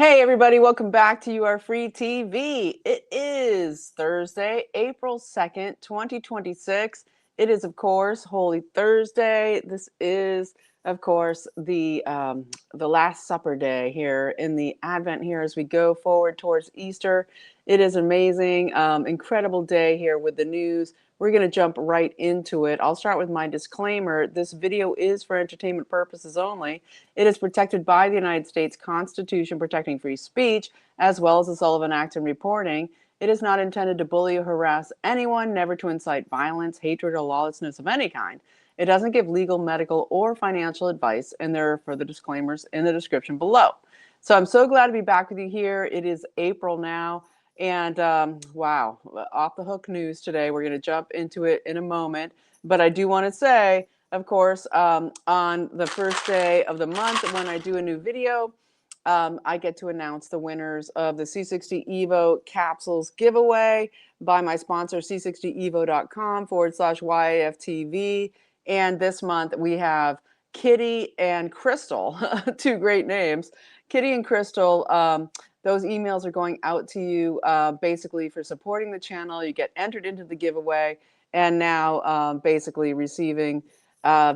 Hey everybody, welcome back to You Are Free TV. It is Thursday, April 2nd, 2026. It is, of course, Holy Thursday. This is, of course, the Last Supper day here in the Advent here as we go forward towards Easter. It is amazing, incredible day here with the news. We're going to jump right into it. I'll start with my disclaimer. This video is for entertainment purposes only. It is protected by the United States Constitution protecting free speech, as well as the Sullivan Act and reporting. It is not intended to bully or harass anyone, never to incite violence, hatred, or lawlessness of any kind. It doesn't give legal, medical, or financial advice, and there are further disclaimers in the description below. So I'm so glad to be back with you here. It is April now. And wow, off the hook news today. We're going to jump into it in a moment. But I do want to say, of course, on the first day of the month, when I do a new video, I get to announce the winners of the C60 Evo capsules giveaway by my sponsor, c60evo.com/YAFTV. And this month we have Kitty and Crystal, two great names. Kitty and Crystal, those emails are going out to you basically for supporting the channel. You get entered into the giveaway and now basically receiving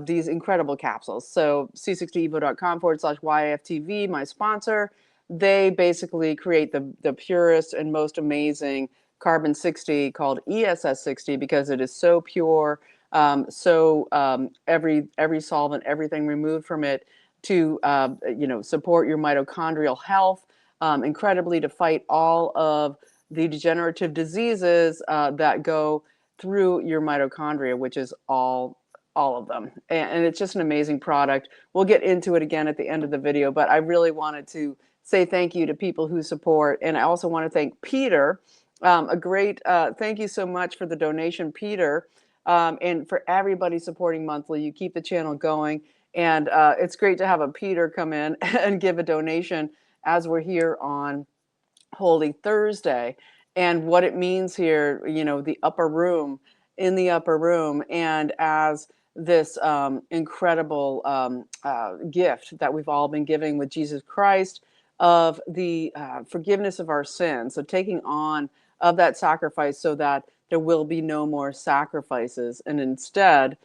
these incredible capsules. So c60evo.com/YAFTV, my sponsor, they basically create the purest and most amazing carbon 60 called ESS 60 because it is so pure, every solvent, everything removed from it to support your mitochondrial health, incredibly to fight all of the degenerative diseases that go through your mitochondria, which is all of them. And it's just an amazing product. We'll get into it again at the end of the video, but I really wanted to say thank you to people who support. And I also want to thank Peter. A great thank you so much for the donation, Peter, and for everybody supporting monthly. You keep the channel going. And it's great to have a Peter come in and give a donation as we're here on Holy Thursday. And what it means here, the upper room, in the upper room, and as this incredible gift that we've all been giving with Jesus Christ of the forgiveness of our sins. So taking on of that sacrifice so that there will be no more sacrifices. And instead,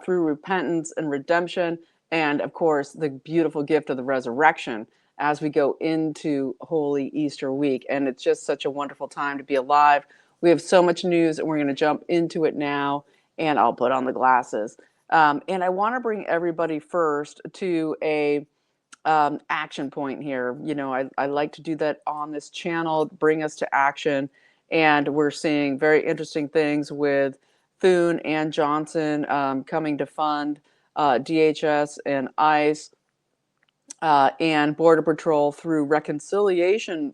through repentance and redemption, and of course, the beautiful gift of the resurrection as we go into Holy Easter week. And it's just such a wonderful time to be alive. We have so much news, and we're going to jump into it now. And I'll put on the glasses. And I want to bring everybody first to a action point here. I like to do that on this channel, bring us to action. And we're seeing very interesting things with Thune and Johnson coming to fund DHS and ICE and Border Patrol through reconciliation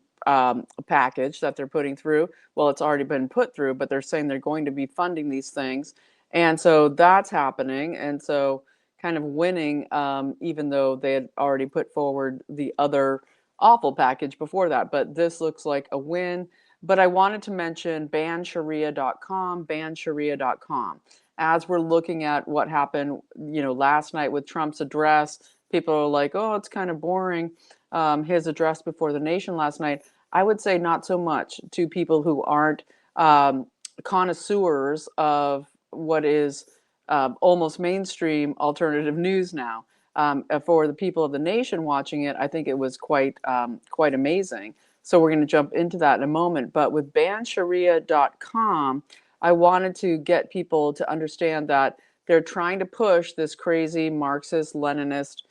package that they're putting through. Well, it's already been put through, but they're saying they're going to be funding these things. And so that's happening. And so kind of winning, even though they had already put forward the other awful package before that. But this looks like a win. But I wanted to mention bansharia.com. As we're looking at what happened, last night with Trump's address, people are like, oh, it's kind of boring, his address before the nation last night. I would say not so much to people who aren't connoisseurs of what is almost mainstream alternative news now. For the people of the nation watching it, I think it was quite amazing. So we're going to jump into that in a moment. But with bansharia.com, I wanted to get people to understand that they're trying to push this crazy Marxist, Leninist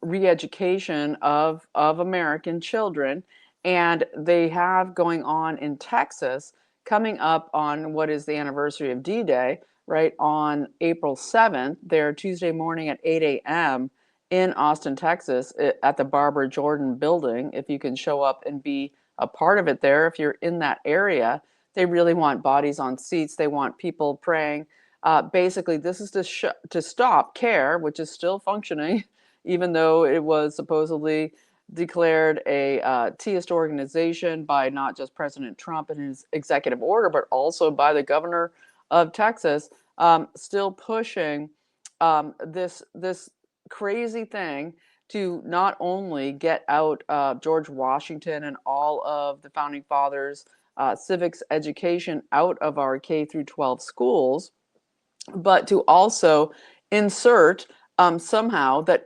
re-education of American children. And they have going on in Texas, coming up on what is the anniversary of D-Day, right, on April 7th, there Tuesday morning at 8 a.m. in Austin, Texas, at the Barbara Jordan building. If you can show up and be a part of it there, if you're in that area, they really want bodies on seats. They want people praying. Basically, this is to stop CARE, which is still functioning, even though it was supposedly declared a theist organization by not just President Trump and his executive order, but also by the governor of Texas, still pushing this crazy thing to not only get out George Washington and all of the founding fathers' civics education out of our K through 12 schools, but to also insert somehow that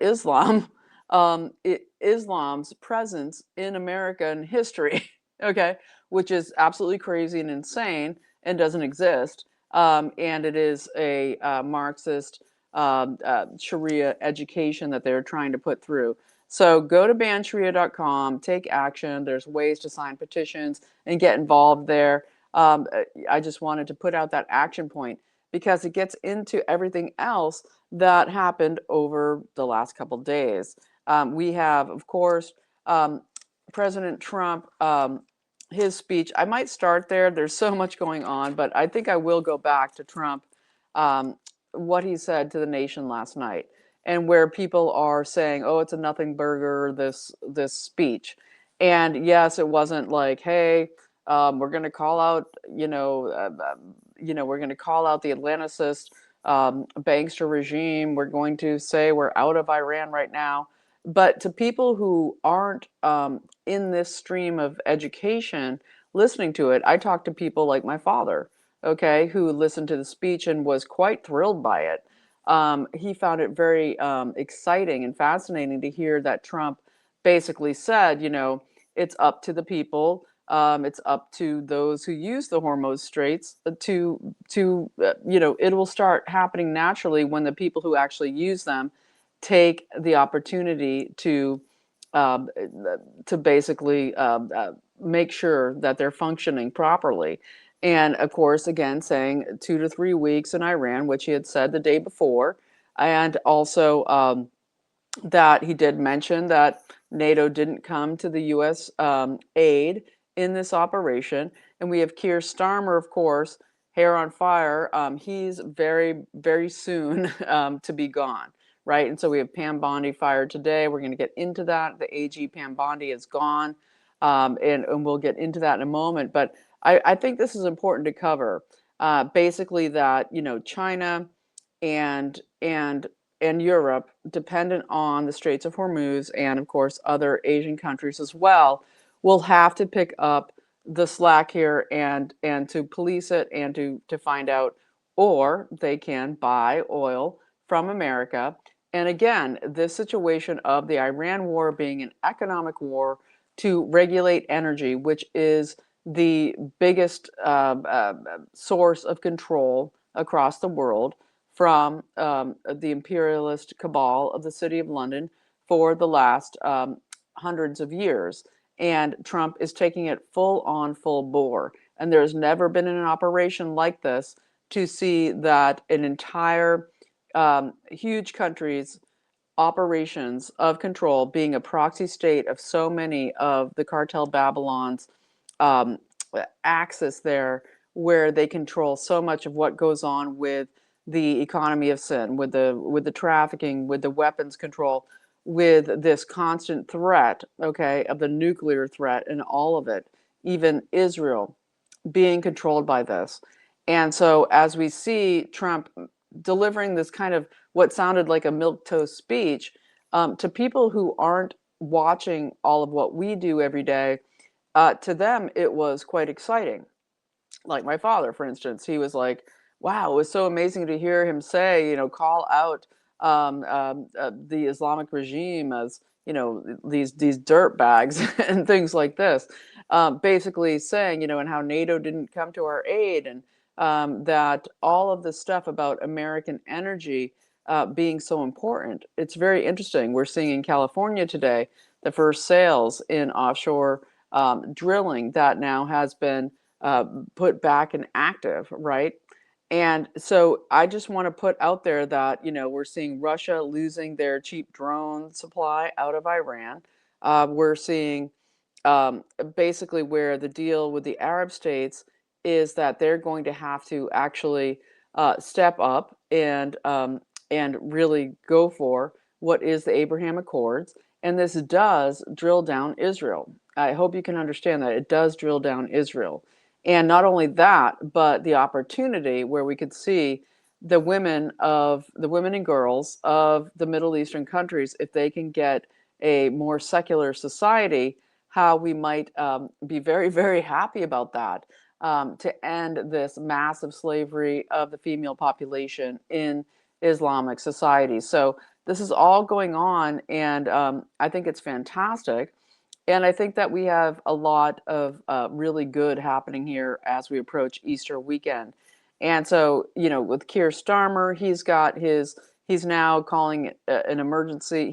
Islam's presence in American history, okay, which is absolutely crazy and insane and doesn't exist. And it is a Marxist Sharia education that they're trying to put through. So go to bansharia.com, take action. There's ways to sign petitions and get involved there. I just wanted to put out that action point because it gets into everything else that happened over the last couple of days. We have, of course, President Trump, his speech. I might start there. There's so much going on, but I think I will go back to Trump, what he said to the nation last night, and where people are saying, "Oh, it's a nothing burger." This speech, and yes, it wasn't like, "Hey, we're going to call out, we're going to call out the Atlanticist bankster regime. We're going to say we're out of Iran right now." But to people who aren't in this stream of education, listening to it, I talked to people like my father, okay, who listened to the speech and was quite thrilled by it. He found it very exciting and fascinating to hear that Trump basically said, it's up to the people. It's up to those who use the Hormuz Straits it will start happening naturally when the people who actually use them take the opportunity um, to basically make sure that they're functioning properly. And of course, again, saying 2 to 3 weeks in Iran, which he had said the day before, and also that he did mention that NATO didn't come to the U.S. Aid in this operation. And we have Keir Starmer, of course, hair on fire. He's very, very soon to be gone, right? And so we have Pam Bondi fired today. We're going to get into that. The AG Pam Bondi is gone, and we'll get into that in a moment. But I think this is important to cover. Basically, that China and and and Europe, dependent on the Straits of Hormuz and, of course, other Asian countries as well, will have to pick up the slack here and to police it and to find out, or they can buy oil from America. And again, this situation of the Iran war being an economic war to regulate energy, which is the biggest source of control across the world from the imperialist cabal of the City of London for the last hundreds of years. And Trump is taking it full on, full bore. And there's never been an operation like this to see that an entire huge country's operations of control being a proxy state of so many of the cartel Babylon's um, axis there, where they control so much of what goes on with the economy of sin, with the trafficking, with the weapons control, with this constant threat, okay, of the nuclear threat and all of it, even Israel being controlled by this. And so as we see Trump delivering this kind of what sounded like a milquetoast speech to people who aren't watching all of what we do every day, to them it was quite exciting. Like my father, for instance, he was like, wow, it was so amazing to hear him say, call out the Islamic regime as, these dirt bags and things like this. Basically saying, and how NATO didn't come to our aid, and that all of this stuff about American energy being so important. It's very interesting. We're seeing in California today the first sales in offshore drilling that now has been put back and active, right? And so I just want to put out there that, we're seeing Russia losing their cheap drone supply out of Iran. We're seeing basically where the deal with the Arab states is that they're going to have to actually step up and really go for what is the Abraham Accords. And this does drill down Israel. I hope you can understand that it does drill down Israel. And not only that, but the opportunity where we could see the women and girls of the Middle Eastern countries, if they can get a more secular society, how we might be very, very happy about that, to end this massive slavery of the female population in Islamic societies. So this is all going on, and I think it's fantastic. And I think that we have a lot of really good happening here as we approach Easter weekend. And so, with Keir Starmer, he's now calling it an emergency.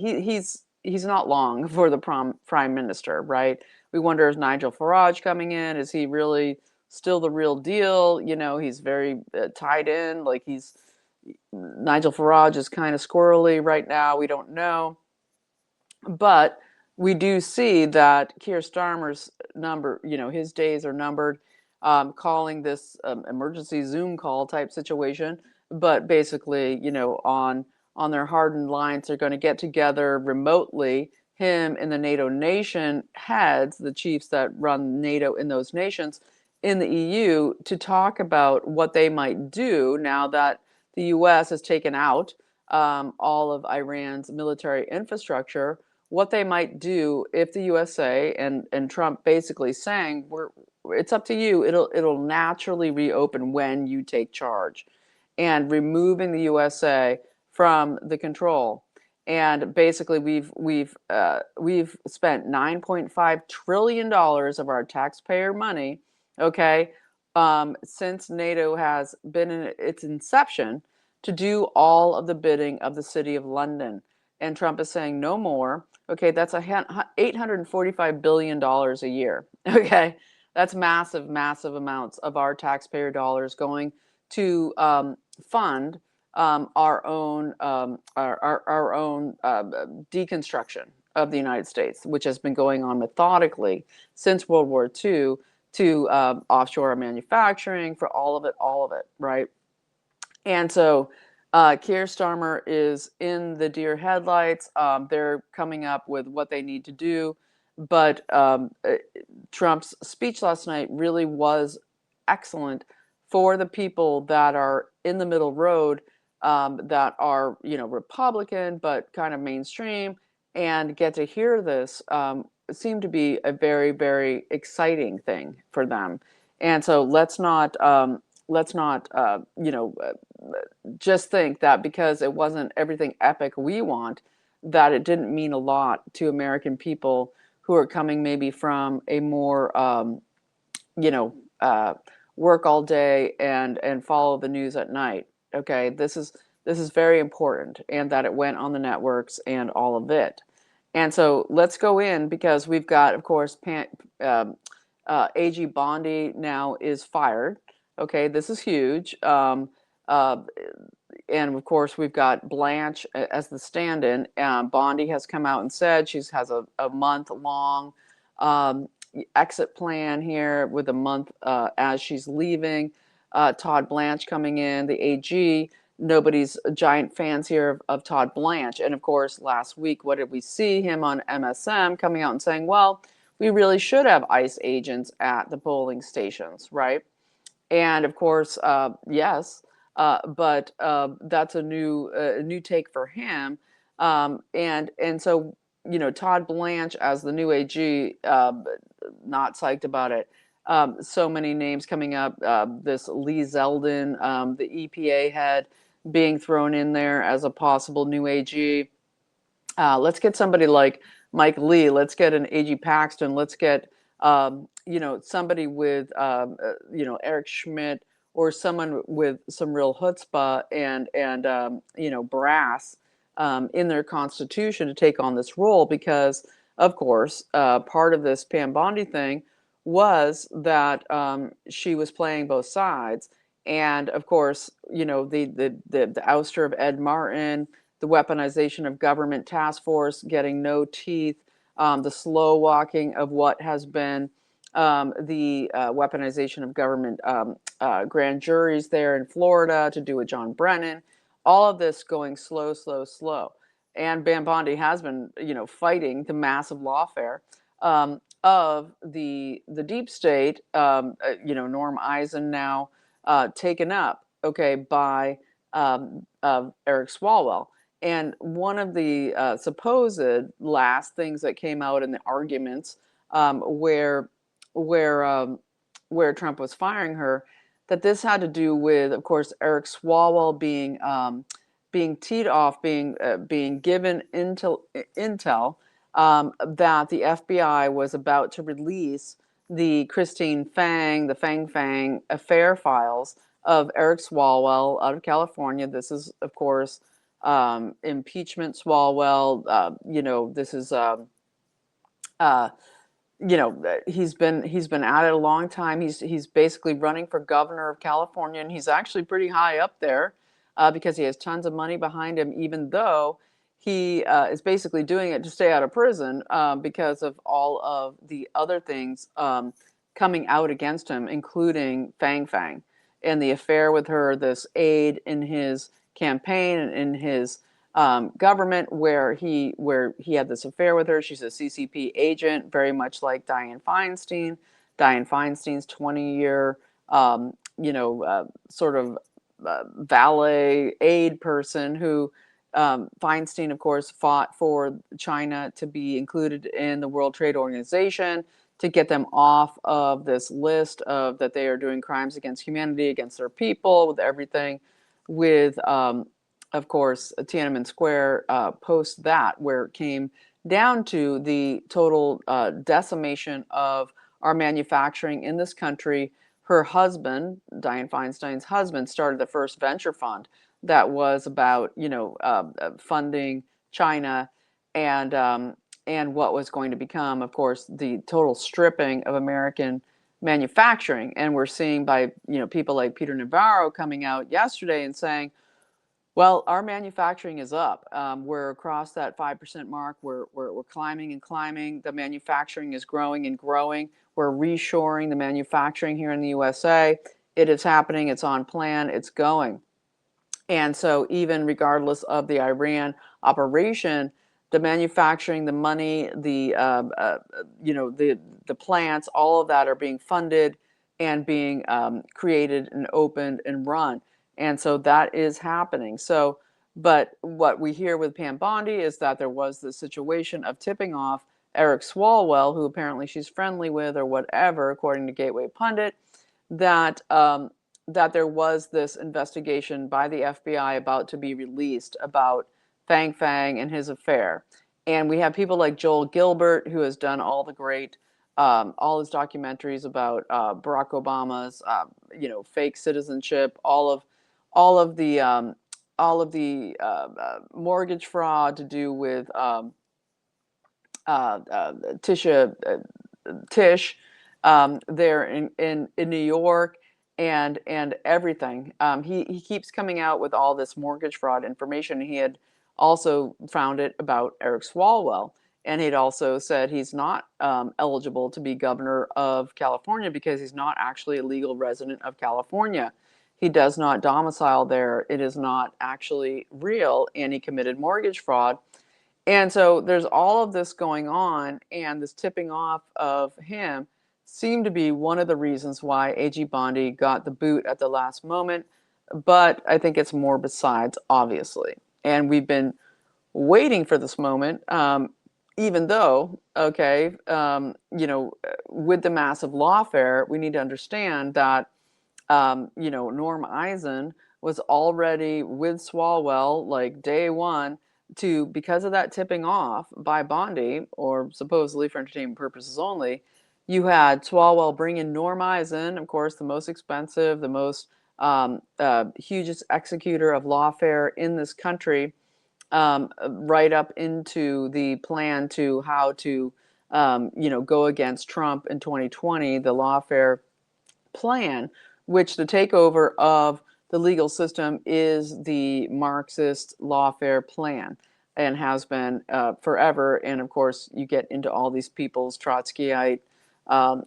He's not long for the prime minister, right? We wonder, is Nigel Farage coming in? Is he really still the real deal? He's very tied in. Like Nigel Farage is kind of squirrely right now. We don't know. But we do see that Keir Starmer's his days are numbered, calling this emergency Zoom call type situation. But basically, on their hardened lines, they're going to get together remotely, him and the NATO nation heads, the chiefs that run NATO in those nations in the EU, to talk about what they might do now that the US has taken out all of Iran's military infrastructure, what they might do if the USA and Trump basically saying, it's up to you. It'll naturally reopen when you take charge, and removing the USA from the control. And basically, we've spent $9.5 trillion of our taxpayer money, okay, since NATO has been in its inception, to do all of the bidding of the City of London. And Trump is saying no more. Okay, that's $845 billion a year. Okay, that's massive, massive amounts of our taxpayer dollars going to fund our own deconstruction of the United States, which has been going on methodically since World War II, to offshore manufacturing, for all of it, right? And so Keir Starmer is in the deer headlights. They're coming up with what they need to do. But Trump's speech last night really was excellent for the people that are in the middle road, that are, Republican, but kind of mainstream, and get to hear this. Seemed to be a very, very exciting thing for them. And so let's not just think that because it wasn't everything epic we want, that it didn't mean a lot to American people who are coming maybe from a more you know work all day and follow the news at night. Okay, this is very important, and that it went on the networks and all of it. And so let's go in, because we've got, of course, AG Bondi now is fired. Okay, this is huge. Uh, and of course, we've got Blanche as the stand-in. Bondi has come out and said she has a month-long exit plan here, with a month as she's leaving. Todd Blanche coming in, the AG. Nobody's giant fans here of Todd Blanche. And of course, last week, what did we see? Him on MSM coming out and saying, well, we really should have ICE agents at the polling stations, right? And of course, yes, but that's a new take for him. And so, Todd Blanche as the new AG, not psyched about it. So many names coming up. This Lee Zeldin, the EPA head, being thrown in there as a possible new AG. Let's get somebody like Mike Lee. Let's get an AG Paxton. Let's get somebody with Eric Schmidt, or someone with some real chutzpah and brass in their constitution to take on this role, because of course part of this Pam Bondi thing was that she was playing both sides. And of course, the ouster of Ed Martin, the weaponization of government task force getting no teeth, the slow walking of what has been the weaponization of government grand juries there in Florida to do with John Brennan, all of this going slow, slow, slow. And Pam Bondi has been, fighting the massive lawfare of the deep state, Norm Eisen now taken up, okay, by Eric Swalwell. And one of the supposed last things that came out in the arguments where where um, where Trump was firing her, that this had to do with, of course, Eric Swalwell being teed off, being given intel that the FBI was about to release the Christine Fang, the Fang-Fang affair files of Eric Swalwell out of California. This is, of course, impeachment Swalwell. This is uh, he's been at it a long time. He's basically running for governor of California, and he's actually pretty high up there because he has tons of money behind him. Even though he is basically doing it to stay out of prison because of all of the other things coming out against him, including Fang-Fang and the affair with her, this aide in his campaign and in his government where he had this affair with her. She's a CCP agent, very much like Dianne Feinstein. Dianne Feinstein's 20-year, sort of valet aide person who Feinstein, of course, fought for China to be included in the World Trade Organization to get them off of this list of that they are doing crimes against humanity, against their people, with everything, with of course, Tiananmen Square post that, where it came down to the total decimation of our manufacturing in this country. Her husband, Dianne Feinstein's husband, started the first venture fund that was about, funding China and what was going to become, of course, the total stripping of American manufacturing. And we're seeing by, people like Peter Navarro coming out yesterday and saying, well, our manufacturing is up. We're across that 5% mark. We're climbing and climbing. The manufacturing is growing and growing. We're reshoring the manufacturing here in the USA. It is happening. It's on plan. It's going. And so even regardless of the Iran operation, the manufacturing, the money, the plants, all of that are being funded and being created and opened and run. And so that is happening. So, but what we hear with Pam Bondi is that there was this situation of tipping off Eric Swalwell, who apparently she's friendly with or whatever, according to Gateway Pundit, that that there was this investigation by the FBI about to be released about Fang-Fang and his affair. And we have people like Joel Gilbert, who has done all the great, all his documentaries about Barack Obama's, fake citizenship, all of the mortgage fraud to do with Tisha Tish there in New York and everything. He keeps coming out with all this mortgage fraud information. He had also found it about Eric Swalwell, and he'd also said he's not eligible to be governor of California because he's not actually a legal resident of California. He does not domicile there. It is not actually real, and he committed mortgage fraud. And so there's all of this going on, and this tipping off of him seemed to be one of the reasons why AG Bondi got the boot at the last moment. But I think it's more besides, obviously. And we've been waiting for this moment, even though, okay, with the massive lawfare, we need to understand that, Norm Eisen was already with Swalwell like day one because of that tipping off by Bondi, or supposedly for entertainment purposes only. You had Swalwell bring in Norm Eisen, of course, the most expensive, the most hugest executor of lawfare in this country, right up into the plan to how to, go against Trump in 2020, the lawfare plan, which the takeover of the legal system is the Marxist lawfare plan and has been forever. And of course, you get into all these people's Trotskyite,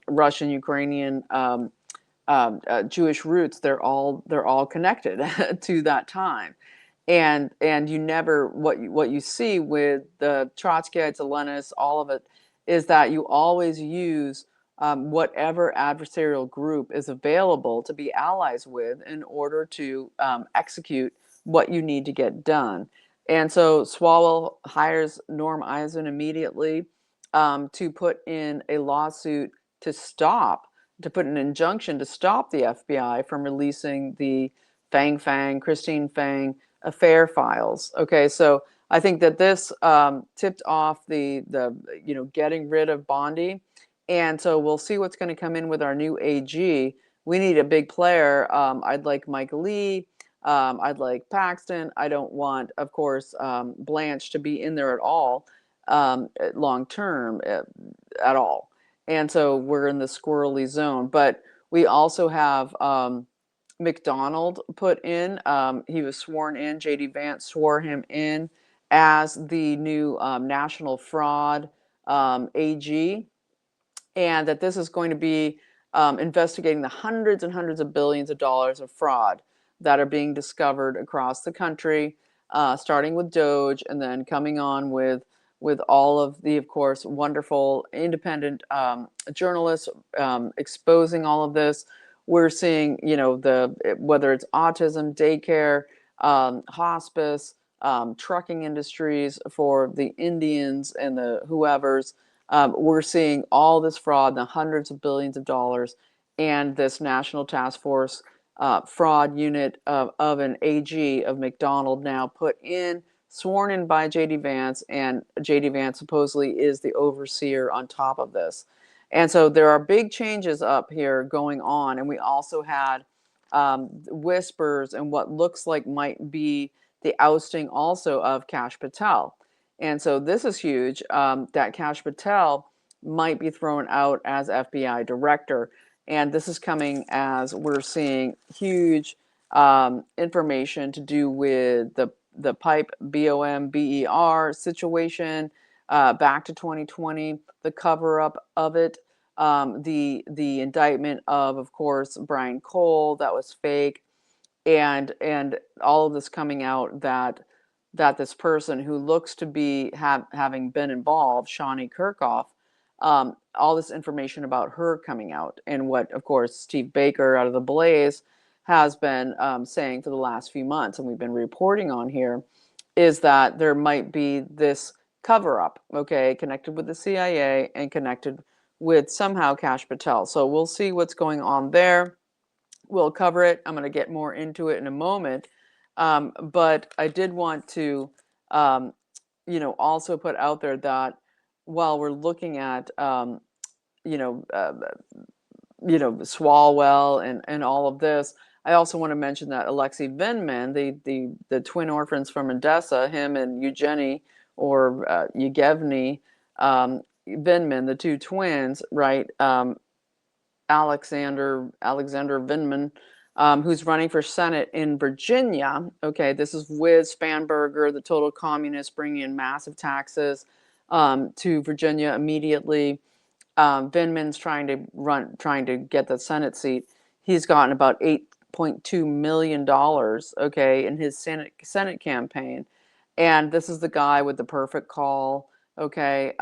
Russian, Ukrainian, Jewish roots. They're all connected to that time. And you never what you see with the Trotskyites, the Leninists, all of it is that you always use whatever adversarial group is available to be allies with in order to execute what you need to get done. And so Swalwell hires Norm Eisen immediately to put in a lawsuit to stop, to put an injunction to stop the FBI from releasing the Fang-Fang, Christine Fang affair files. Okay, so I think that this tipped off the getting rid of Bondi, and so we'll see what's going to come in with our new AG. We need a big player. I'd like Mike Lee. I'd like Paxton. I don't want, of course, Blanche to be in there at all, long term at all. And so we're in the squirrely zone. But we also have McDonald put in. He was sworn in. J.D. Vance swore him in as the new national fraud AG, and that this is going to be investigating the hundreds and hundreds of billions of dollars of fraud that are being discovered across the country, starting with Doge and then coming on with all of the, of course, wonderful independent journalists exposing all of this. We're seeing, whether it's autism, daycare, hospice, trucking industries for the Indians and the whoever's. We're seeing all this fraud, the hundreds of billions of dollars, and this National Task Force fraud unit of an AG of McDonald now put in, sworn in by J.D. Vance, and J.D. Vance supposedly is the overseer on top of this. And so there are big changes up here going on, and we also had whispers and what looks like might be the ousting also of Kash Patel. And so this is huge, that Kash Patel might be thrown out as FBI director. And this is coming as we're seeing huge information to do with the pipe BOMBER situation back to 2020, the cover up of it, the indictment of course, Brian Cole, that was fake, and all of this coming out that this person who looks to be having been involved, Shawnee Kirkoff, all this information about her coming out, and what, of course, Steve Baker out of the Blaze has been saying for the last few months, and we've been reporting on here, is that there might be this cover up, okay, connected with the CIA and connected with somehow Kash Patel. So we'll see what's going on there. We'll cover it. I'm going to get more into it in a moment. But I did want to, also put out there that while we're looking at, you know, uh, Swalwell and all of this, I also want to mention that Alexei Vindman, the twin orphans from Odessa, him and Eugenie or Yevgeny Vindman, the two twins, right? Alexander Vindman, who's running for Senate in Virginia. Okay, this is with Spanberger, the total communist, bringing in massive taxes to Virginia immediately. Vindman's trying to get the Senate seat. He's gotten about $8.2 million, okay, in his Senate campaign, and this is the guy with the perfect call, okay,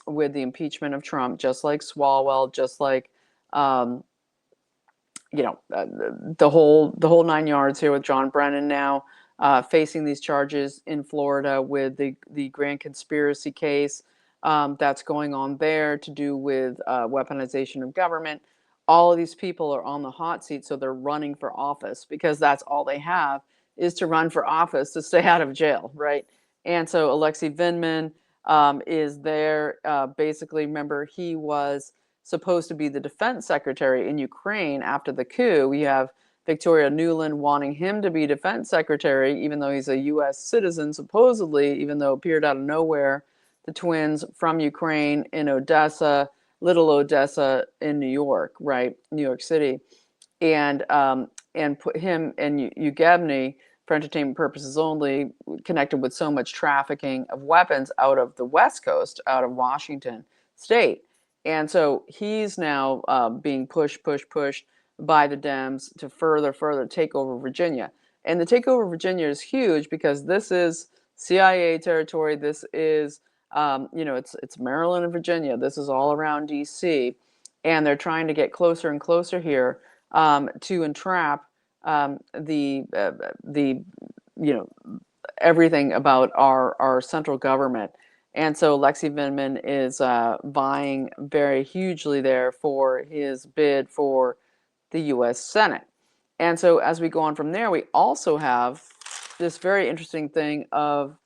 with the impeachment of Trump, just like Swalwell, just like um, the whole 9 yards here with John Brennan now facing these charges in Florida with the grand conspiracy case that's going on there to do with weaponization of government. All of these people are on the hot seat, so they're running for office because that's all they have is to run for office to stay out of jail, right? And so Alexei Vindman is there. Basically, remember, he was supposed to be the defense secretary in Ukraine after the coup. We have Victoria Nuland wanting him to be defense secretary, even though he's a U.S. citizen, supposedly, even though it appeared out of nowhere. The twins from Ukraine in Odessa, Little Odessa in New York, right? New York City. And put him and Yevgeny, for entertainment purposes only, connected with so much trafficking of weapons out of the West Coast, out of Washington State. And so he's now being pushed by the Dems to further take over Virginia. And the takeover of Virginia is huge because this is CIA territory. This is, it's Maryland and Virginia. This is all around D.C. And they're trying to get closer and closer here to entrap the everything about our central government. And so Lexi Vindman is vying very hugely there for his bid for the U.S. Senate. And so as we go on from there, we also have this very interesting thing of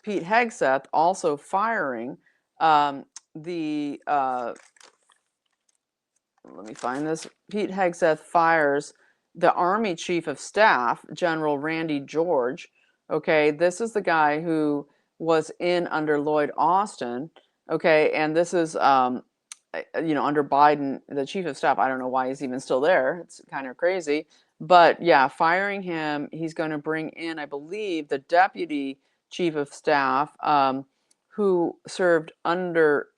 Pete Hegseth also firing the let me find this. Pete Hegseth fires the Army Chief of Staff, General Randy George. Okay, this is the guy who was in under Lloyd Austin. Okay, and this is under Biden, the Chief of Staff. I don't know why he's even still there. It's kind of crazy, but yeah, firing him. He's going to bring in, I believe, the Deputy Chief of Staff, who served under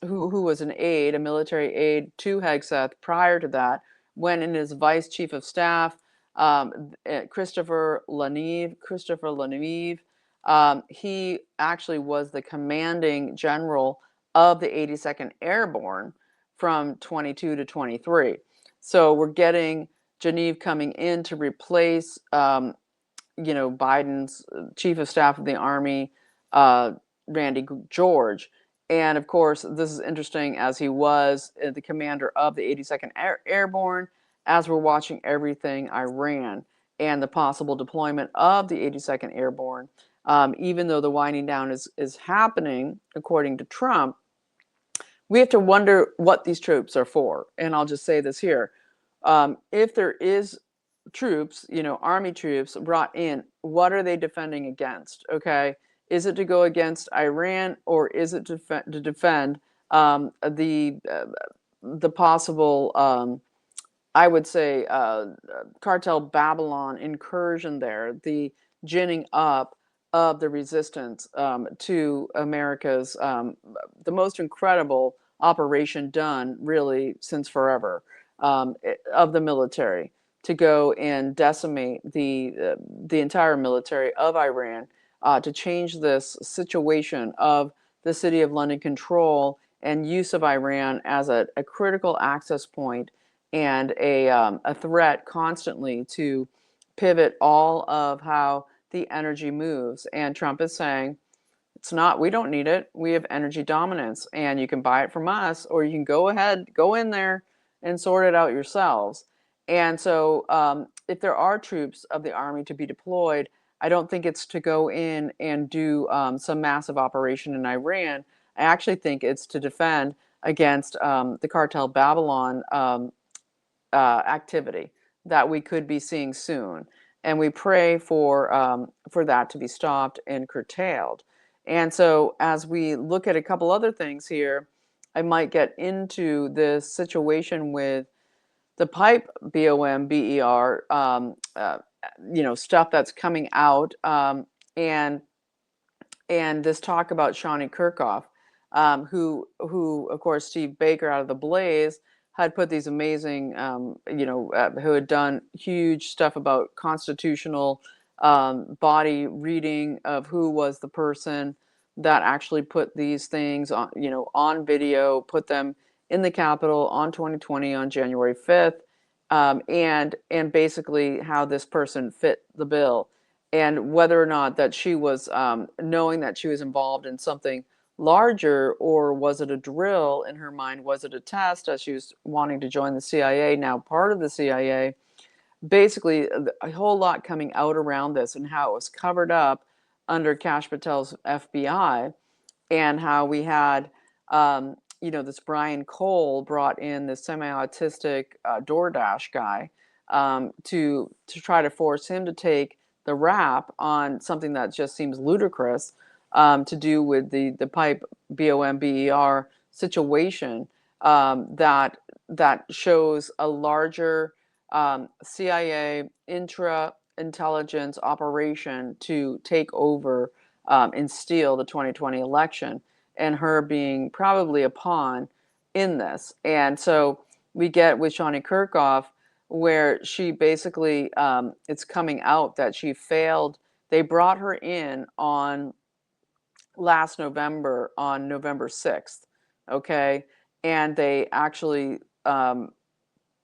who was an aide, a military aide to Hegseth prior to that, went in as vice chief of staff. Christopher Leneve, he actually was the commanding general of the 82nd Airborne from 22 to 23. So we're getting Genevieve coming in to replace, Biden's chief of staff of the Army, Randy George. And of course, this is interesting as he was the commander of the 82nd Airborne, as we're watching everything Iran and the possible deployment of the 82nd Airborne. Even though the winding down is happening, according to Trump, we have to wonder what these troops are for. And I'll just say this here. If there is troops, Army troops brought in, what are they defending against? Okay. Is it to go against Iran, or is it to defend the possible, I would say, cartel Babylon incursion there, the ginning up of the resistance to America's, the most incredible operation done really since forever, of the military, to go and decimate the entire military of Iran, to change this situation of the City of London control and use of Iran as a critical access point and a threat constantly to pivot all of how the energy moves. And Trump is saying, it's not, we don't need it. We have energy dominance, and you can buy it from us, or you can go ahead, go in there and sort it out yourselves. And so if there are troops of the Army to be deployed, I don't think it's to go in and do some massive operation in Iran. I actually think it's to defend against the cartel Babylon activity that we could be seeing soon. And we pray for that to be stopped and curtailed. And so as we look at a couple other things here, I might get into this situation with the pipe BOMBER, stuff that's coming out, and this talk about Shawnee Kirkhoff, who of course Steve Baker out of the Blaze had put these amazing, who had done huge stuff about constitutional body reading of who was the person that actually put these things on, on video, put them in the Capitol on 2020 on January 5th, and basically how this person fit the bill, and whether or not that she was knowing that she was involved in something larger, or was it a drill in her mind? Was it a test as she was wanting to join the CIA, now part of the CIA? Basically, a whole lot coming out around this, and how it was covered up under Kash Patel's FBI, and how we had, this Brian Cole brought in this semi-autistic DoorDash guy, to try to force him to take the rap on something that just seems ludicrous, to do with the pipe BOMBER situation, that shows a larger CIA intra-intelligence operation to take over and steal the 2020 election, and her being probably a pawn in this. And so we get with Shawnee Kirkhoff, where she basically, it's coming out that she failed. They brought her in on last November, on November 6th, okay? And they actually,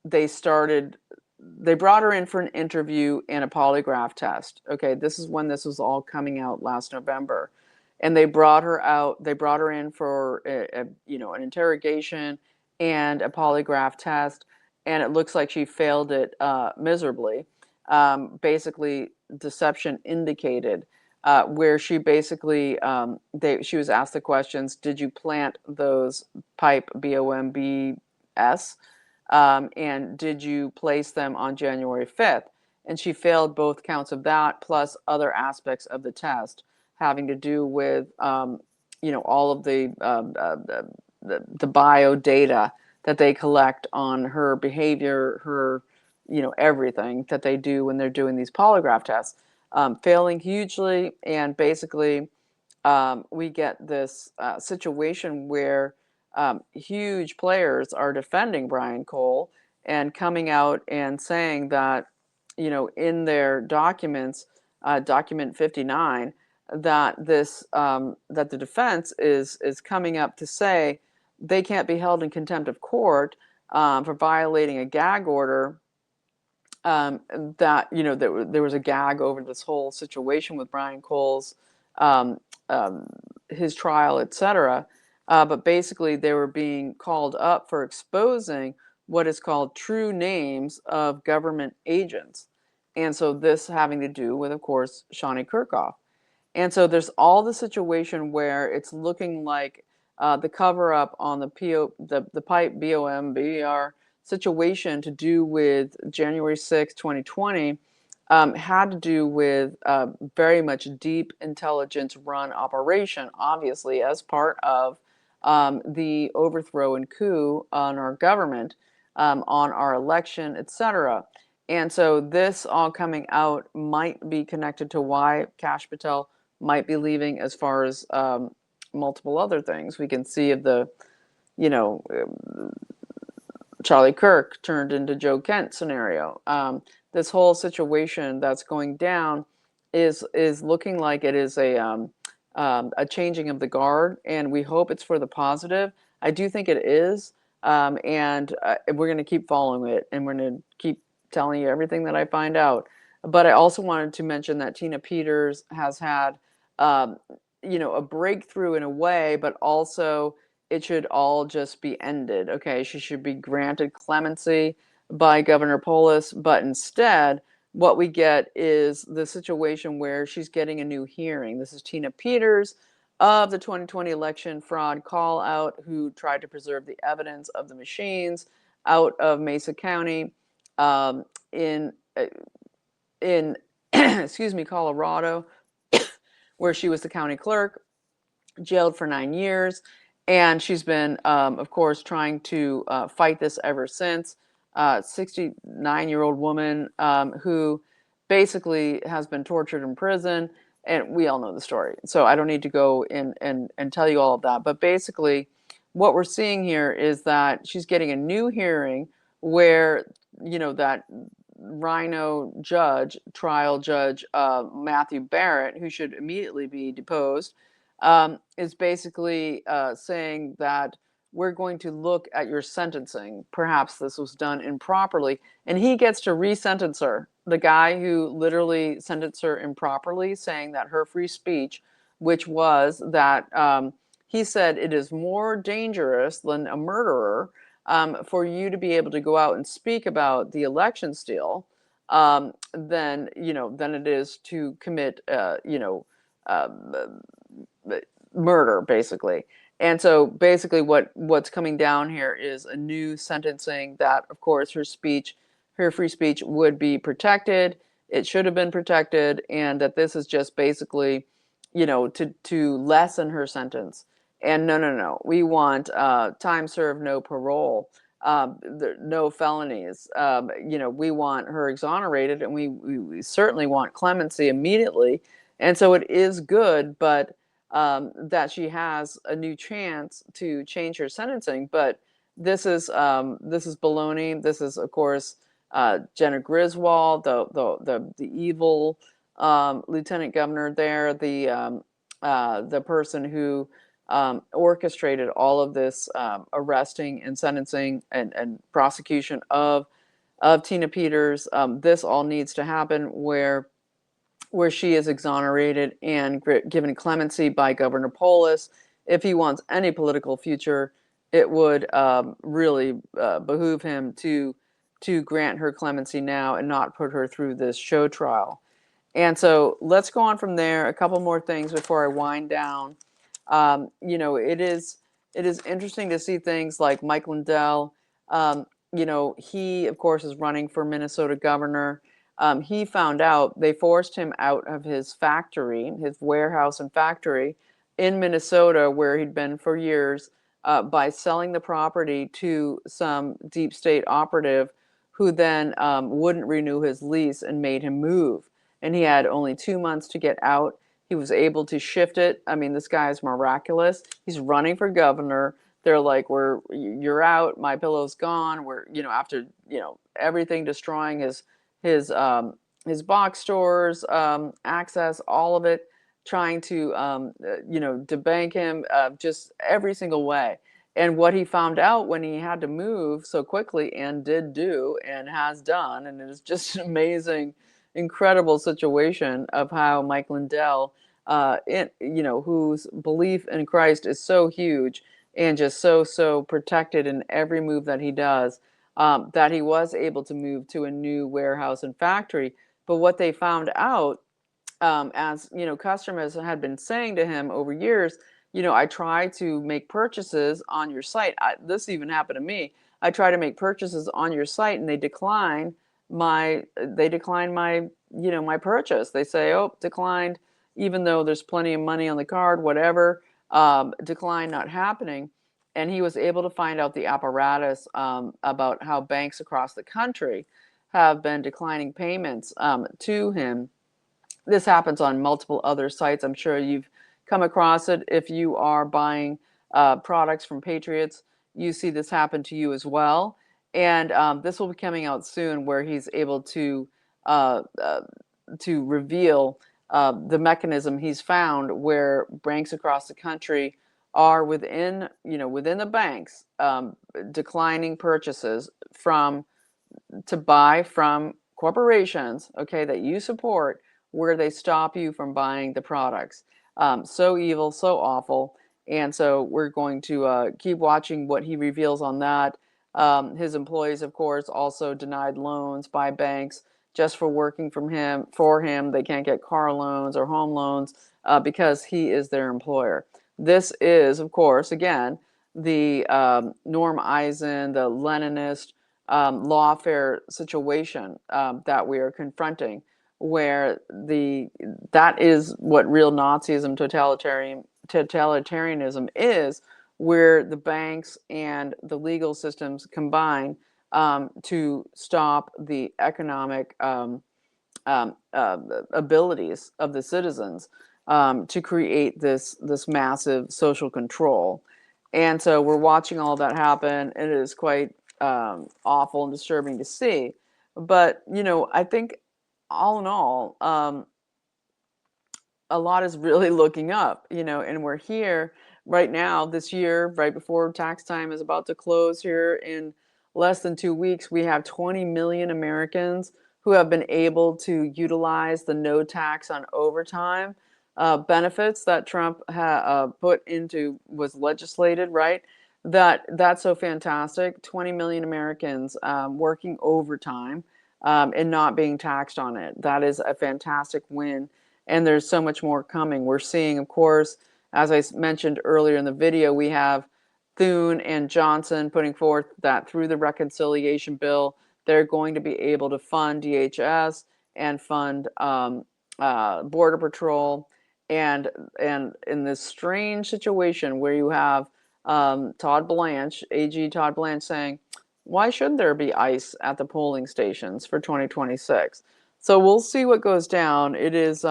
they started they brought her in for an interview and a polygraph test. Okay, this is when this was all coming out last November, and they brought her out. They brought her in for an interrogation and a polygraph test, and it looks like she failed it miserably. Basically, deception indicated. Where she basically she was asked the questions: did you plant those pipe BOMBS? And did you place them on January 5th? And she failed both counts of that, plus other aspects of the test having to do with, all of the bio data that they collect on her behavior, her, everything that they do when they're doing these polygraph tests. Failing hugely, and basically we get this situation where huge players are defending Brian Cole and coming out and saying that, in their documents, document 59, that that the defense is coming up to say they can't be held in contempt of court for violating a gag order. That there was a gag over this whole situation with Brian Cole's um, um, his trial, etc. But basically, they were being called up for exposing what is called true names of government agents, and so this having to do with, of course, Shawnee Kirkhoff. And so there's all the situation where it's looking like the cover up on the pipe BOMBR situation to do with January 6, 2020, had to do with very much deep intelligence run operation, obviously, as part of the overthrow and coup on our government, on our election, etc. And so this all coming out might be connected to why Kash Patel might be leaving, as far as multiple other things. We can see of the, you know, Charlie Kirk turned into Joe Kent scenario. This whole situation that's going down is looking like it is a changing of the guard, and we hope it's for the positive. I do think it is, and we're going to keep following it, and we're going to keep telling you everything that I find out. But I also wanted to mention that Tina Peters has had, um, a breakthrough in a way, but also it should all just be ended. Okay, she should be granted clemency by Governor Polis, but instead, what we get is the situation where she's getting a new hearing. This is Tina Peters of the 2020 election fraud call out, who tried to preserve the evidence of the machines out of Mesa County, in in excuse me, Colorado, where she was the county clerk, jailed for 9 years, and she's been, of course, trying to fight this ever since. 69-year-old woman who basically has been tortured in prison, and we all know the story. So I don't need to go in and tell you all of that. But basically, what we're seeing here is that she's getting a new hearing where, that rhino judge, trial judge Matthew Barrett, who should immediately be deposed, is basically saying that we're going to look at your sentencing. Perhaps this was done improperly. And he gets to resentence her. The guy who literally sentenced her improperly, saying that her free speech, which was that he said it is more dangerous than a murderer for you to be able to go out and speak about the election steal, than it is to commit, uh, murder, basically. And so basically what's coming down here is a new sentencing that, of course, her free speech would be protected. It should have been protected, and that this is just basically, to lessen her sentence. And no, no, no. We want time served, no parole, no felonies. We want her exonerated, and we certainly want clemency immediately. And so it is good, but that she has a new chance to change her sentencing. But this is baloney. This is, of course, Jenna Griswold, the evil lieutenant governor there, the person who orchestrated all of this arresting and sentencing and prosecution of of Tina Peters. This all needs to happen where she is exonerated and given clemency by Governor Polis. If he wants any political future, it would really behoove him to grant her clemency now and not put her through this show trial. And so let's go on from there. A couple more things before I wind down. It is interesting to see things like Mike Lindell. He of course is running for Minnesota governor. He found out they forced him out of his factory, his warehouse and factory in Minnesota, where he'd been for years, by selling the property to some deep state operative who then wouldn't renew his lease and made him move. And he had only 2 months to get out. He was able to shift it. I mean, this guy is miraculous. He's running for governor. They're like, you're out. My pillow's gone. After everything, destroying his box stores, access, all of it, trying to debank him, just every single way. And what he found out when he had to move so quickly and did do and has done, and it is just an amazing, incredible situation of how Mike Lindell, whose belief in Christ is so huge and just so protected in every move that he does, that he was able to move to a new warehouse and factory. But what they found out, as customers had been saying to him over years, I try to make purchases on your site. This even happened to me. I try to make purchases on your site, and they decline my my purchase. They say, oh, declined, even though there's plenty of money on the card, whatever. Decline, not happening. And he was able to find out the apparatus, about how banks across the country have been declining payments to him. This happens on multiple other sites. I'm sure you've come across it. If you are buying products from Patriots, you see this happen to you as well. And this will be coming out soon, where he's able uh, uh, to reveal the mechanism he's found, where banks across the country are within the banks, declining purchases to buy from corporations, okay, that you support, where they stop you from buying the products. So evil, so awful. And so we're going to keep watching what he reveals on that. His employees, of course, also denied loans by banks just for working for him. They can't get car loans or home loans because he is their employer. This is, of course, again, the Norm Eisen, the Leninist lawfare situation that we are confronting, where that is what real Nazism, totalitarianism is, where the banks and the legal systems combine to stop the economic abilities of the citizens, to create this massive social control. And so we're watching all that happen. It is quite awful and disturbing to see. But I think all in all, a lot is really looking up, and we're here right now this year, right before tax time is about to close here in less than 2 weeks. We have 20 million Americans who have been able to utilize the no tax on overtime benefits that Trump was legislated, right? That's so fantastic. 20 million Americans working overtime and not being taxed on it. That is a fantastic win. And there's so much more coming. We're seeing, of course, as I mentioned earlier in the video, we have Thune and Johnson putting forth that through the reconciliation bill, they're going to be able to fund DHS and fund Border Patrol. And in this strange situation where you have AG Todd Blanche saying, why shouldn't there be ICE at the polling stations for 2026? So we'll see what goes down. It is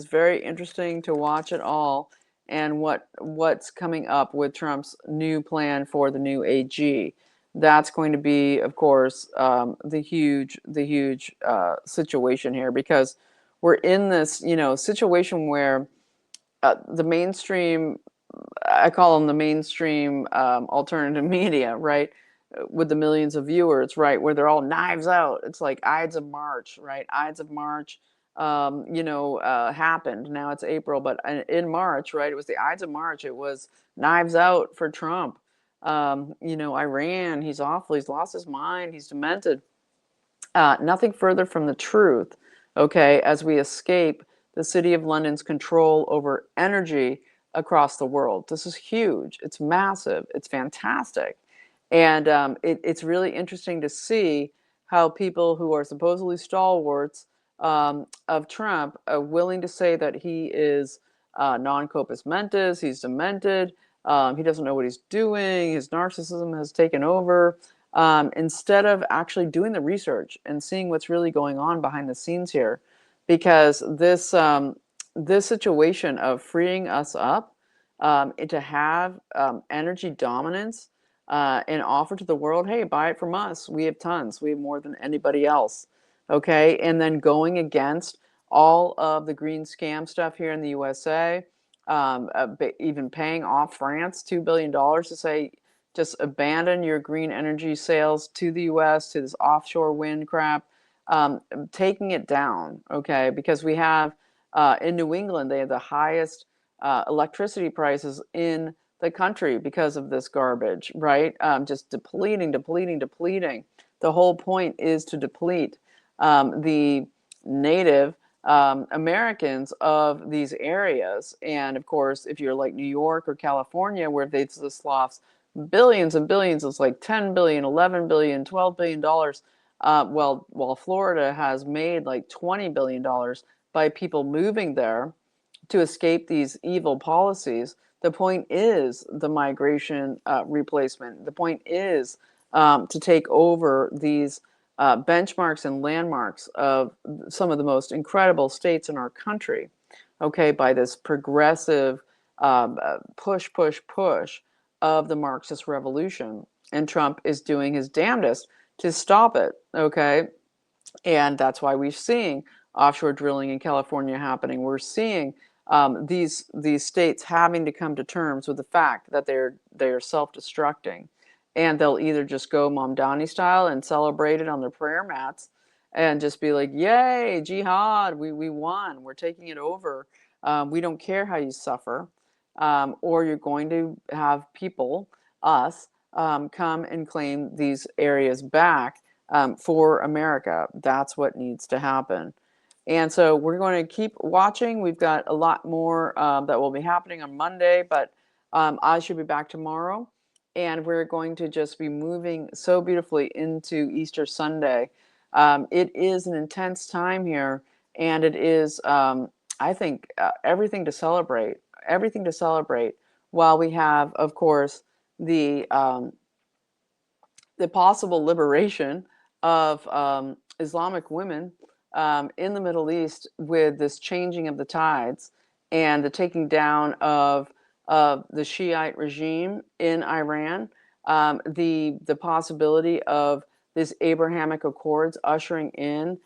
very interesting to watch it all, and what's coming up with Trump's new plan for the new AG. That's going to be, of course, the huge situation here, because we're in this situation where the mainstream, I call them the mainstream alternative media, right? with the millions of viewers, right, where they're all knives out. It's like Ides of March, right? Ides of March, happened. Now it's April, but in March, right, it was the Ides of March. It was knives out for Trump. Iran, he's lost his mind, he's demented. Nothing further from the truth, okay, as we escape the City of London's control over energy across the world. This is huge. It's massive. It's fantastic. And it's really interesting to see how people who are supposedly stalwarts of Trump are willing to say that he is non-compos mentis, he's demented, he doesn't know what he's doing, his narcissism has taken over, instead of actually doing the research and seeing what's really going on behind the scenes here. Because this situation of freeing us up to have energy dominance and offer to the world, hey, buy it from us. We have tons. We have more than anybody else. Okay. And then going against all of the green scam stuff here in the USA, even paying off France $2 billion to say, just abandon your green energy sales to the US, to this offshore wind crap, taking it down, okay? Because we have, in New England, they have the highest electricity prices in the country because of this garbage, right? Just depleting, depleting, depleting. The whole point is to deplete the native Americans of these areas. And of course, if you're like New York or California, where they've just lost billions and billions, it's like 10 billion, 11 billion, 12 billion dollars. While Florida has made like 20 billion dollars by people moving there to escape these evil policies. The point is the migration replacement. The point is to take over these benchmarks and landmarks of some of the most incredible states in our country, okay, by this progressive push, push, push of the Marxist revolution. And Trump is doing his damnedest to stop it, okay? And that's why we're seeing offshore drilling in California happening. We're seeing these states having to come to terms with the fact that they're self-destructing, and they'll either just go Mamdani style and celebrate it on their prayer mats, and just be like, "Yay, jihad! We won. We're taking it over. We don't care how you suffer." Or you're going to have people, us, come and claim these areas back for America. That's what needs to happen. And so we're going to keep watching. We've got a lot more that will be happening on Monday, but I should be back tomorrow. And we're going to just be moving so beautifully into Easter Sunday. It is an intense time here, and it is, I think, everything to celebrate, while we have, of course, the possible liberation of Islamic women in the Middle East, with this changing of the tides and the taking down of the Shiite regime in Iran, the possibility of this Abrahamic Accords ushering in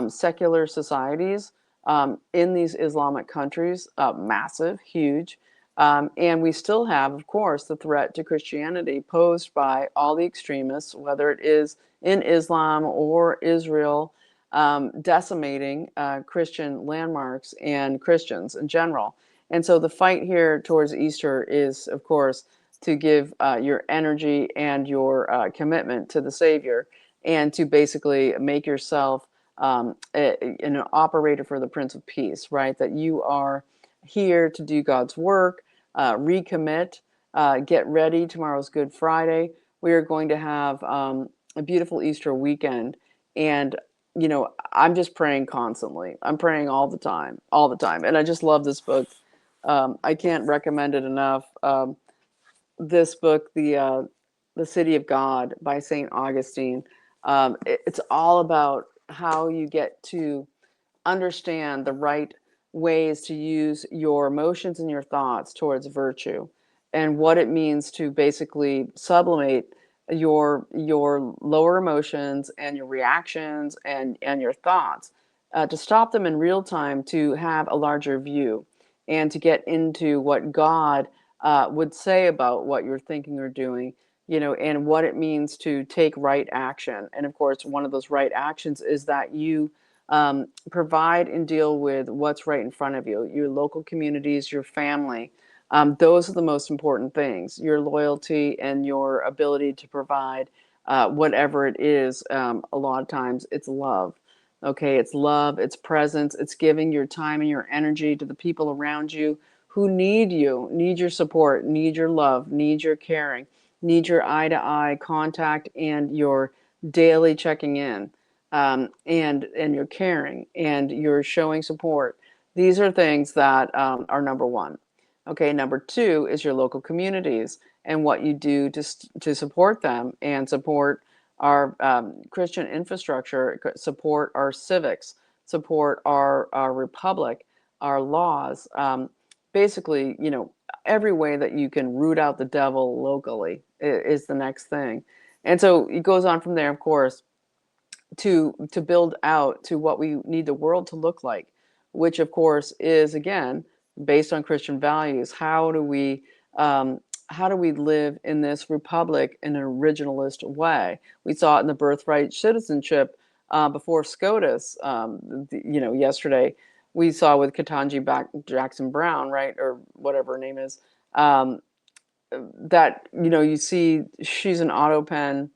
secular societies in these Islamic countries, massive, huge. And we still have, of course, the threat to Christianity posed by all the extremists, whether it is in Islam or Israel, decimating Christian landmarks and Christians in general. And so the fight here towards Easter is, of course, to give your energy and your commitment to the Savior, and to basically make yourself an operator for the Prince of Peace, right? That you are here to do God's work, recommit, get ready. Tomorrow's Good Friday. We are going to have a beautiful Easter weekend. And, I'm just praying constantly. I'm praying all the time, all the time. And I just love this book. I can't recommend it enough. This book, The City of God by St. Augustine, it's all about how you get to understand the right ways to use your emotions and your thoughts towards virtue, and what it means to basically sublimate your lower emotions and your reactions and your thoughts, to stop them in real time, to have a larger view, and to get into what God would say about what you're thinking or doing, and what it means to take right action. And of course, one of those right actions is that you provide and deal with what's right in front of you, your local communities, your family. Those are the most important things, your loyalty and your ability to provide whatever it is. A lot of times it's love. Okay, it's love, it's presence, it's giving your time and your energy to the people around you, need your support, need your love, need your caring, need your eye to eye contact and your daily checking in, and your caring and your showing support. These are things that are number one. Okay, number two is your local communities and what you do to support them and support our Christian infrastructure, support our civics, support our republic, our laws. Basically, every way that you can root out the devil locally is the next thing. And so it goes on from there, of course, to build out to what we need the world to look like, which of course is again based on Christian values. How do we live in this republic in an originalist way? We saw it in the birthright citizenship before SCOTUS. Yesterday we saw with Ketanji Jackson Brown, right, or whatever her name is, um, that you see she's an autopen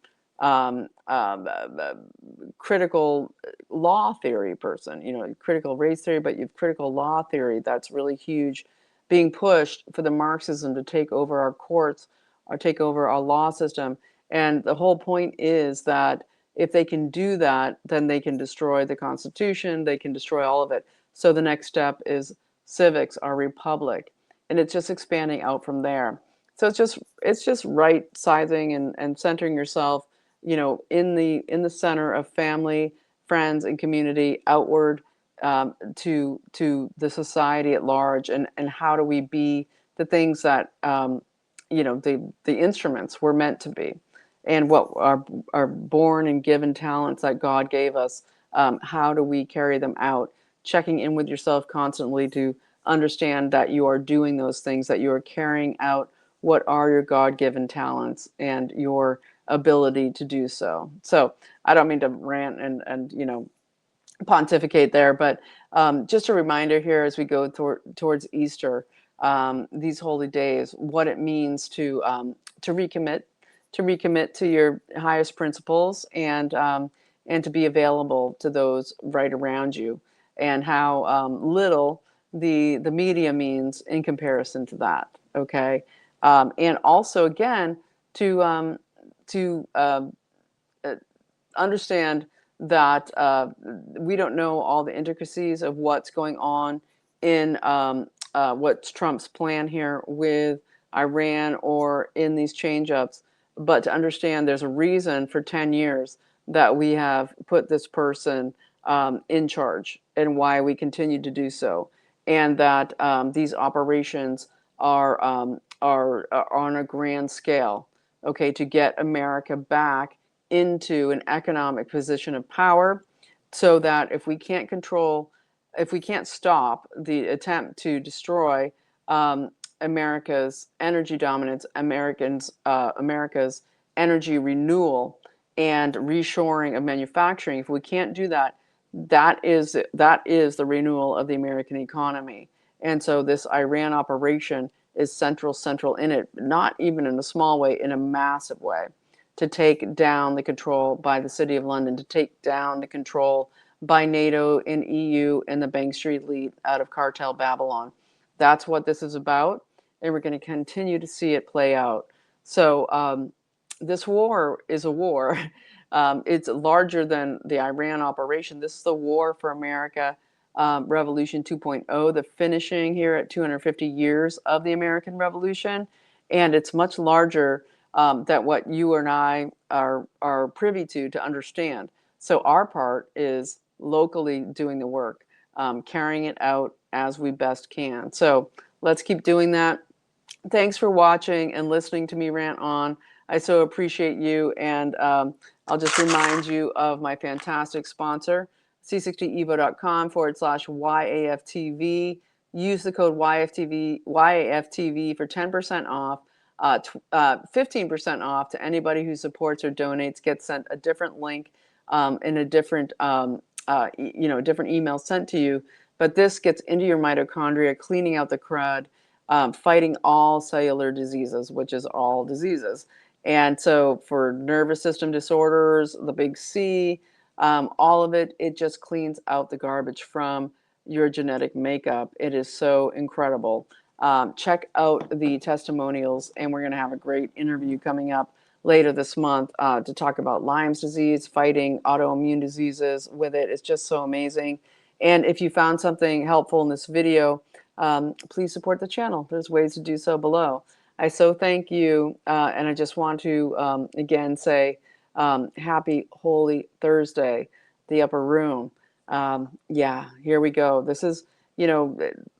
critical law theory person, critical race theory, but you've critical law theory that's really huge, being pushed for the Marxism to take over our courts or take over our law system. And the whole point is that if they can do that, then they can destroy the Constitution, they can destroy all of it. So the next step is civics, our republic, and it's just expanding out from there. So it's just right sizing and centering yourself, in the center of family, friends, and community outward, to the society at large, and how do we be the things that the instruments we're meant to be, and what are born and given talents that God gave us. How do we carry them out? Checking in with yourself constantly to understand that you are doing those things, that you are carrying out what are your God-given talents and your ability to do so. So I don't mean to rant and pontificate there, but just a reminder here as we go towards Easter, these holy days, what it means to recommit to your highest principles, and to be available to those right around you, and how little the media means in comparison to that. Okay, and also again to understand that we don't know all the intricacies of what's going on in what's Trump's plan here with Iran or in these change-ups, but to understand there's a reason for 10 years that we have put this person in charge, and why we continue to do so, and that these operations are on a grand scale, okay, to get America back into an economic position of power, so that if we can't stop the attempt to destroy America's energy dominance, America's energy renewal and reshoring of manufacturing, if we can't do that, that is the renewal of the American economy. And so this Iran operation is central in it, not even in a small way, in a massive way, to take down the control by the City of London, to take down the control by NATO and EU and the Bank Street elite out of cartel Babylon. That's what this is about, and we're going to continue to see it play out. So this war is a war. It's larger than the Iran operation. This is the war for America, Revolution 2.0, the finishing here at 250 years of the American Revolution. And it's much larger than what you and I are privy to understand. So our part is locally doing the work, carrying it out as we best can. So let's keep doing that. Thanks for watching and listening to me rant on. I so appreciate you, and I'll just remind you of my fantastic sponsor, c60evo.com/YAFTV. Use the code YAFTV for 10% off 15% off to anybody who supports or donates, gets sent a different link in a different, different email sent to you. But this gets into your mitochondria, cleaning out the crud, fighting all cellular diseases, which is all diseases. And so for nervous system disorders, the big C, all of it, it just cleans out the garbage from your genetic makeup. It is so incredible. Check out the testimonials, and we're going to have a great interview coming up later this month to talk about Lyme's disease, fighting autoimmune diseases with it. It's just so amazing. And if you found something helpful in this video, please support the channel. There's ways to do so below. I so thank you, and I just want to again say happy Holy Thursday, the upper room. Yeah, here we go. This is,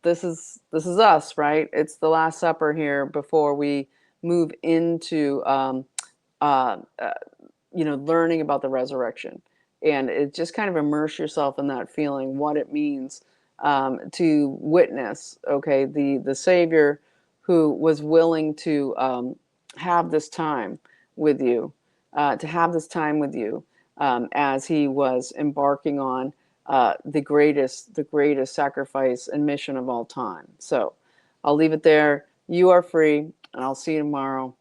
this is us, right? It's the Last Supper here before we move into learning about the resurrection, and it just kind of immerse yourself in that feeling, what it means to witness, okay, the Savior who was willing to have this time with you, as he was embarking on the greatest sacrifice and mission of all time. So I'll leave it there. You are free, and I'll see you tomorrow.